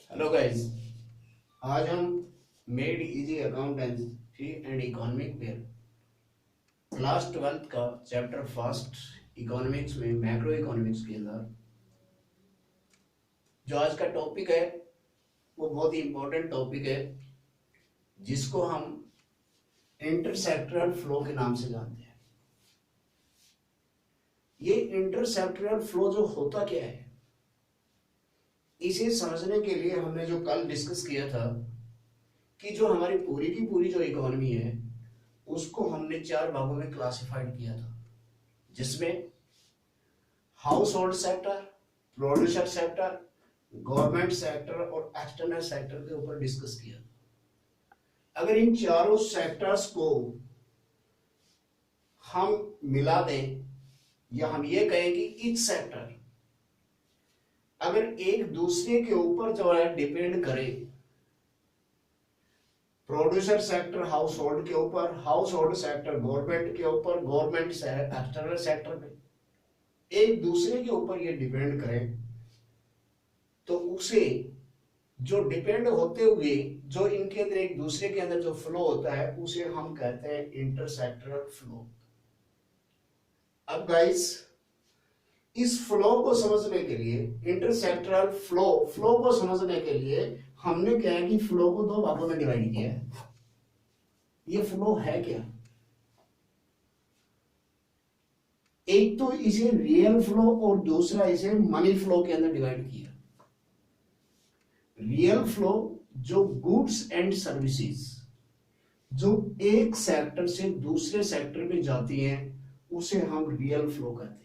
Hello guys. आज हम made easy accountancy and economic pair class 12th का chapter first economics में macro economics के अंदर जो आज का टॉपिक है वो बहुत ही इंपॉर्टेंट टॉपिक है जिसको हम इंटरसेक्टरल फ्लो के नाम से जानते हैं। ये इंटरसेक्टरल फ्लो जो होता क्या है, इसे समझने के लिए हमने जो कल डिस्कस किया था कि जो हमारी पूरी की पूरी जो इकोनॉमी है उसको हमने 4 भागों में क्लासिफाइड किया था, जिसमें house hold sector, producer sector, government sector और एक्सटर्नल सेक्टर के ऊपर डिस्कस किया था। अगर इन चारों सेक्टर्स को हम मिला दें या हम ये कहें कि ईच सेक्टर अगर एक दूसरे के ऊपर जो है डिपेंड करे, प्रोड्यूसर सेक्टर हाउस होल्ड के ऊपर, हाउस होल्ड सेक्टर गवर्नमेंट के ऊपर, गवर्नमेंट एक्सटर्नल सेक्टर पे एक दूसरे के ऊपर ये डिपेंड करे, तो उसे जो डिपेंड होते हुए जो इनके अंदर एक दूसरे के अंदर जो फ्लो होता है उसे हम कहते हैं इंटरसेक्टरल फ्लो। अब गाइस, इस फ्लो को समझने के लिए, इंटरसेक्टरल फ्लो को समझने के लिए हमने क्या है कि फ्लो को 2 भागों में डिवाइड किया है। ये फ्लो है क्या? एक तो इसे रियल फ्लो और दूसरा इसे मनी फ्लो के अंदर डिवाइड किया। रियल फ्लो जो गुड्स एंड सर्विसेज जो एक सेक्टर से दूसरे सेक्टर में जाती हैं उसे हम रियल फ्लो कहते हैं,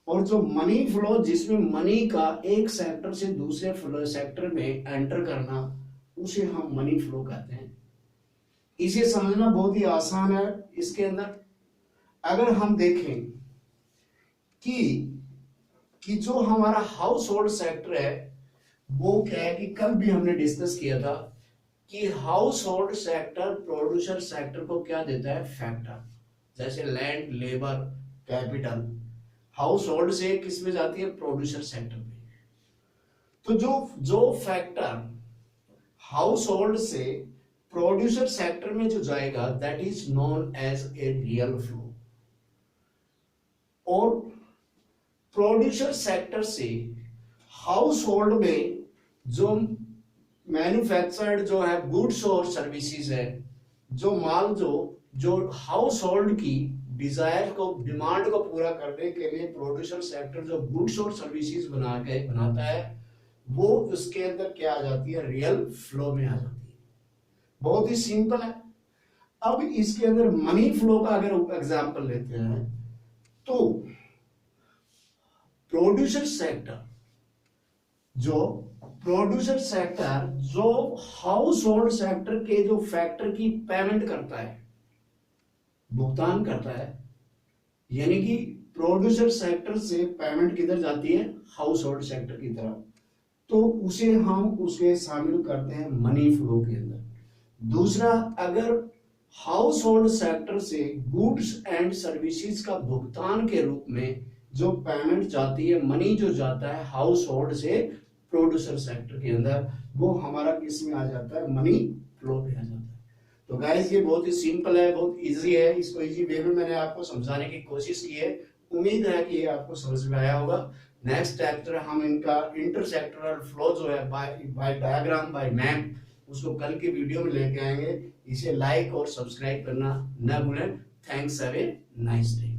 और जो मनी फ्लो जिसमें मनी का एक सेक्टर से दूसरे सेक्टर में एंटर करना उसे हम मनी फ्लो कहते हैं। इसे समझना बहुत ही आसान है। इसके अंदर अगर हम देखें कि जो हमारा हाउस होल्ड सेक्टर है वो क्या है कि कल भी हमने डिस्कस किया था कि house hold sector producer sector को क्या देता है? फैक्टर, जैसे land, labour, capital. House hold से किस में जाती है? प्रोड्यूसर सेक्टर में। तो जो फैक्टर हाउस होल्ड से प्रोड्यूसर सेक्टर में जो जाएगा that is known as a real flow, और प्रोड्यूसर सेक्टर से हाउस होल्ड में जो मैन्युफैक्चर्ड जो है गुड्स और सर्विसेज है, जो माल जो हाउस होल्ड की डिजायर को, डिमांड को पूरा करने के लिए प्रोड्यूसर सेक्टर जो गुड्स और सर्विसेज बनाता है वो उसके अंदर क्या आ जाती है? रियल फ्लो में आ जाती है। बहुत ही सिंपल है। अब इसके अंदर मनी फ्लो का अगर एग्जांपल लेते हैं तो प्रोड्यूसर सेक्टर जो हाउस होल्ड सेक्टर के जो फैक्टर की पेमेंट करता है, भुगतान करता है, यानी कि प्रोड्यूसर सेक्टर से पेमेंट किधर जाती है? हाउस होल्ड सेक्टर की तरफ, तो उसे हम उसके शामिल करते हैं मनी फ्लो के अंदर। दूसरा, अगर हाउस होल्ड सेक्टर से गुड्स एंड सर्विसेज का भुगतान के रूप में जो पेमेंट जाती है, मनी जो जाता है हाउस होल्ड से प्रोड्यूसर सेक्टर के अंदर, वो हमारा किस में आ जाता है? मनी फ्लो में आ जाता है। तो गाइस, ये बहुत ही सिंपल है, बहुत इजी है। इसको इजी वे में मैंने आपको समझाने की कोशिश की है। उम्मीद है कि ये आपको समझ में आया होगा। नेक्स्ट चैप्टर हम इनका इंटरसेक्टरल फ्लो जो है बाय डायग्राम, बाय मैप, उसको कल के वीडियो में लेके आएंगे। इसे लाइक और सब्सक्राइब करना न भूलें। Thanks, have a nice day.